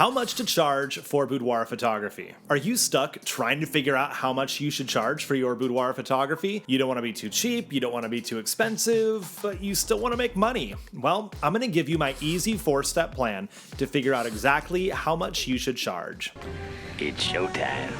How much to charge for boudoir photography? Are you stuck trying to figure out how much you should charge for your boudoir photography? You don't want to be too cheap, you don't want to be too expensive, but you still want to make money. Well, I'm going to give you my easy 4-step plan to figure out exactly how much you should charge. It's showtime.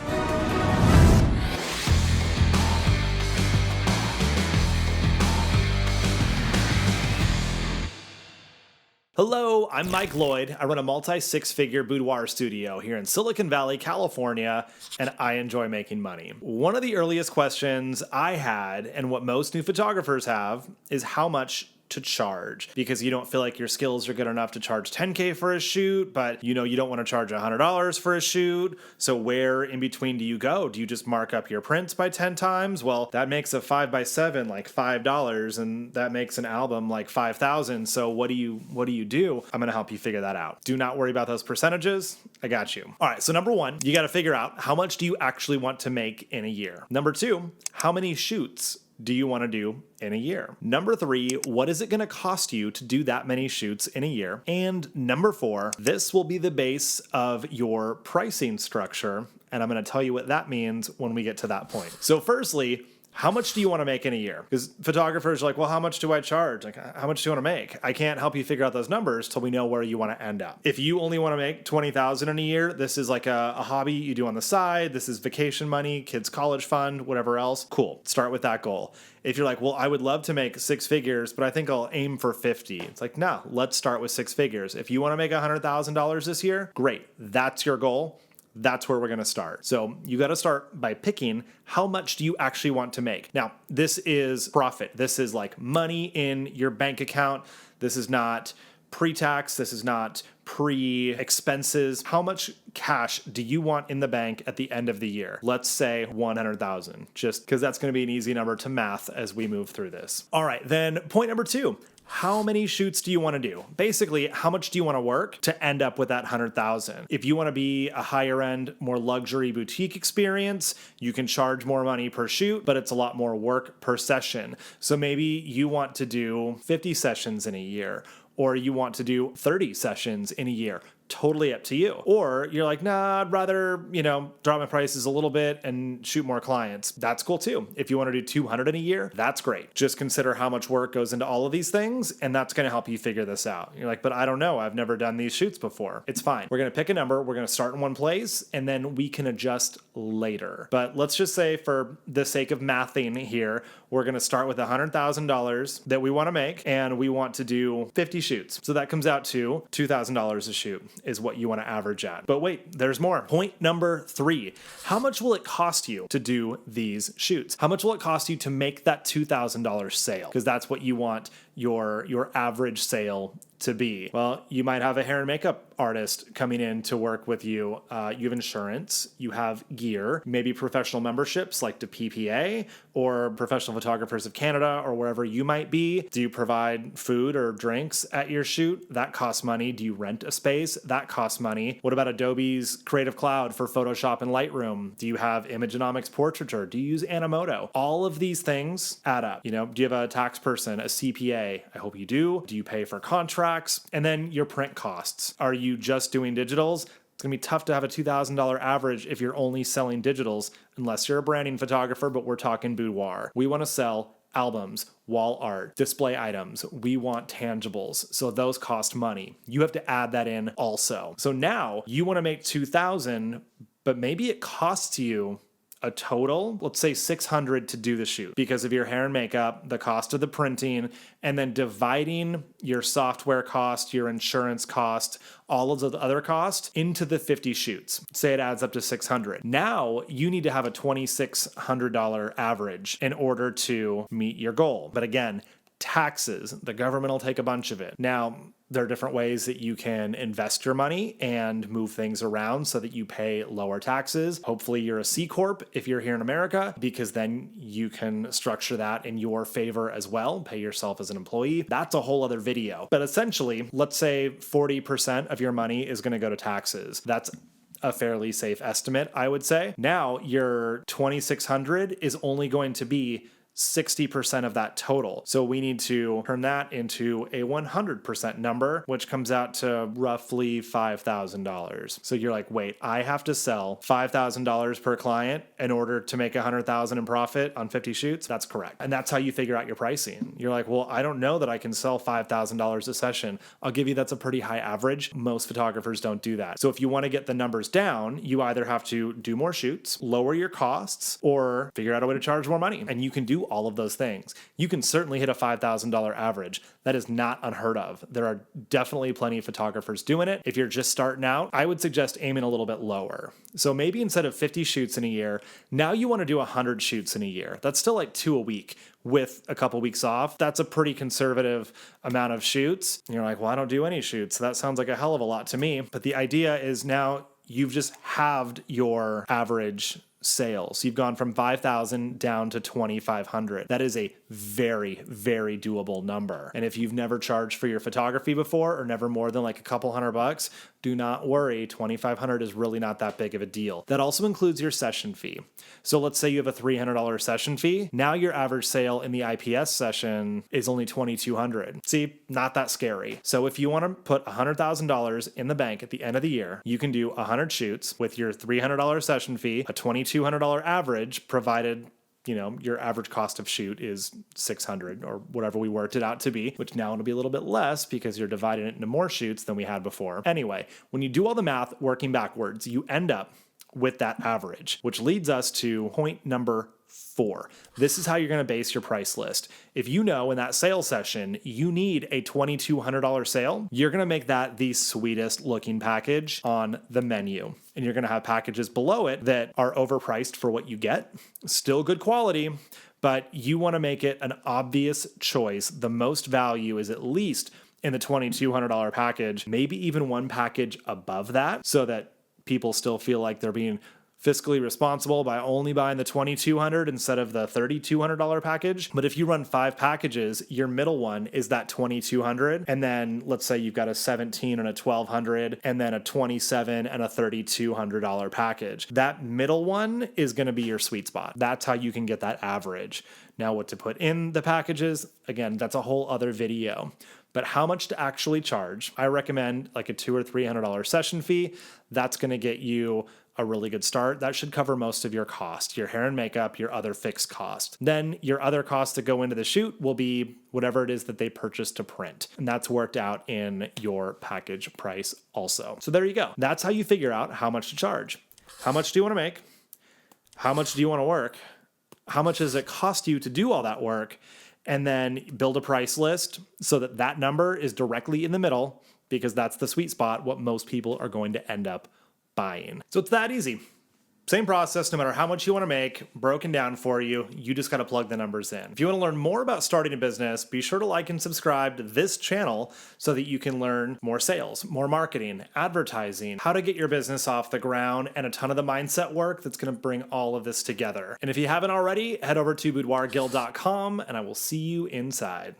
Hello, I'm Mike Lloyd. I run a multi-six-figure boudoir studio here in Silicon Valley, California, and I enjoy making money. One of the earliest questions I had, and what most new photographers have, is how much to charge, because you don't feel like your skills are good enough to charge $10K for a shoot, but you know you don't want to charge $100 for a shoot. So where in between do you go? Do you just mark up your prints by 10 times? Well, that makes a 5x7 like $5, and that makes an album like $5,000. So what do you do? I'm gonna help you figure that out. Do not worry about those percentages. I got you. All right, so number one, you got to figure out how much do you actually want to make in a year. Number two, how many shoots do you want to do in a year? Number three, what is it going to cost you to do that many shoots in a year? And number four, this will be the base of your pricing structure, and I'm going to tell you what that means when we get to that point. So firstly, how much do you want to make in a year? Because photographers are like, well, how much do I charge? Like, how much do you want to make? I can't help you figure out those numbers till we know where you want to end up. If you only want to make $20,000 in a year, this is like a hobby you do on the side. This is vacation money, kids' college fund, whatever else. Cool. Start with that goal. If you're like, well, I would love to make 6 figures, but I think I'll aim for 50. It's like, no, let's start with 6 figures. If you want to make $100,000 this year, great. That's your goal. That's where we're going to start. So you got to start by picking how much do you actually want to make. Now, this is profit. This is like money in your bank account. This is not pre-tax. This is not pre-expenses. How much cash do you want in the bank at the end of the year? Let's say 100,000, just because that's going to be an easy number to math as we move through this. All right, then point number two. How many shoots do you want to do? Basically, how much do you want to work to end up with that 100,000? If you want to be a higher end, more luxury boutique experience, you can charge more money per shoot, but it's a lot more work per session. So maybe you want to do 50 sessions in a year, or you want to do 30 sessions in a year. Totally up to you. Or you're like, nah, I'd rather, drop my prices a little bit and shoot more clients. That's cool too. If you want to do 200 in a year, that's great. Just consider how much work goes into all of these things, and that's going to help you figure this out. You're like, but I don't know. I've never done these shoots before. It's fine. We're going to pick a number. We're going to start in one place, and then we can adjust later. But let's just say, for the sake of mathing here, we're going to start with $100,000 that we want to make, and we want to do 50 shoots. So that comes out to $2,000 a shoot is what you want to average at. But wait, there's more. Point number three. How much will it cost you to do these shoots? How much will it cost you to make that $2,000 sale? Because that's what you want your average sale to be. Well, you might have a hair and makeup artist coming in to work with you. You have insurance, you have gear, maybe professional memberships like the PPA or Professional Photographers of Canada or wherever you might be. Do you provide food or drinks at your shoot? That costs money. Do you rent a space? That costs money. What about Adobe's Creative Cloud for Photoshop and Lightroom? Do you have Imagenomics Portraiture? Do you use Animoto? All of these things add up. Do you have a tax person, a CPA? I hope you do. Do you pay for contracts? And then your print costs. Are you just doing digitals? It's going to be tough to have a $2,000 average if you're only selling digitals, unless you're a branding photographer, but we're talking boudoir. We want to sell albums, wall art, display items. We want tangibles. So those cost money. You have to add that in also. So now you want to make 2,000, but maybe it costs you a total, let's say $600 to do the shoot because of your hair and makeup, the cost of the printing, and then dividing your software cost, your insurance cost, all of the other costs into the 50 shoots. Say it adds up to $600. Now you need to have a $2,600 average in order to meet your goal. But again, taxes, the government will take a bunch of it. Now, there are different ways that you can invest your money and move things around so that you pay lower taxes. Hopefully you're a C Corp if you're here in America, because then you can structure that in your favor as well, pay yourself as an employee. That's a whole other video. But essentially, let's say 40% of your money is going to go to taxes. That's a fairly safe estimate, I would say. Now your $2,600 is only going to be 60% of that total. So we need to turn that into a 100% number, which comes out to roughly $5,000. So you're like, wait, I have to sell $5,000 per client in order to make $100,000 in profit on 50 shoots? That's correct. And that's how you figure out your pricing. You're like, well, I don't know that I can sell $5,000 a session. I'll give you that's a pretty high average. Most photographers don't do that. So if you want to get the numbers down, you either have to do more shoots, lower your costs, or figure out a way to charge more money. And you can do all of those things. You can certainly hit a $5,000 average. That is not unheard of. There are definitely plenty of photographers doing it. If you're just starting out, I would suggest aiming a little bit lower. So maybe instead of 50 shoots in a year, now you want to do 100 shoots in a year. That's still like 2 a week with a couple weeks off. That's a pretty conservative amount of shoots. And you're like, well, I don't do any shoots. So that sounds like a hell of a lot to me. But the idea is now you've just halved your average sales. You've gone from 5,000 down to 2,500. That is a very, very doable number. And if you've never charged for your photography before or never more than like a couple $100, do not worry. 2,500 is really not that big of a deal. That also includes your session fee. So let's say you have a $300 session fee. Now your average sale in the IPS session is only 2,200. See, not that scary. So if you want to put $100,000 in the bank at the end of the year, you can do 100 shoots with your $300 session fee, a $2,200 average, provided your average cost of shoot is $600 or whatever we worked it out to be, which now it'll be a little bit less because you're dividing it into more shoots than we had before. Anyway, when you do all the math working backwards, you end up with that average, which leads us to point number 4. This is how you're going to base your price list. If you know in that sales session you need a $2,200 sale, you're going to make that the sweetest looking package on the menu. And you're going to have packages below it that are overpriced for what you get. Still good quality, but you want to make it an obvious choice. The most value is at least in the $2,200 package, maybe even one package above that, so that people still feel like they're being fiscally responsible by only buying the $2,200 instead of the $3,200 package. But if you run 5 packages, your middle one is that $2,200. And then let's say you've got a $1,700 and a $1,200 and then a $2,700 and a $3,200 package. That middle one is going to be your sweet spot. That's how you can get that average. Now, what to put in the packages, again, that's a whole other video. But how much to actually charge? I recommend like a $200 or $300 session fee. That's going to get you a really good start. That should cover most of your cost, your hair and makeup, your other fixed cost. Then your other costs that go into the shoot will be whatever it is that they purchase to print. And that's worked out in your package price also. So there you go. That's how you figure out how much to charge. How much do you want to make? How much do you want to work? How much does it cost you to do all that work? And then build a price list so that that number is directly in the middle, because that's the sweet spot, what most people are going to end up buying. So it's that easy. Same process, no matter how much you want to make, broken down for you. You just got to plug the numbers in. If you want to learn more about starting a business, be sure to like and subscribe to this channel so that you can learn more sales, more marketing, advertising, how to get your business off the ground, and a ton of the mindset work that's going to bring all of this together. And if you haven't already, head over to boudoirguild.com and I will see you inside.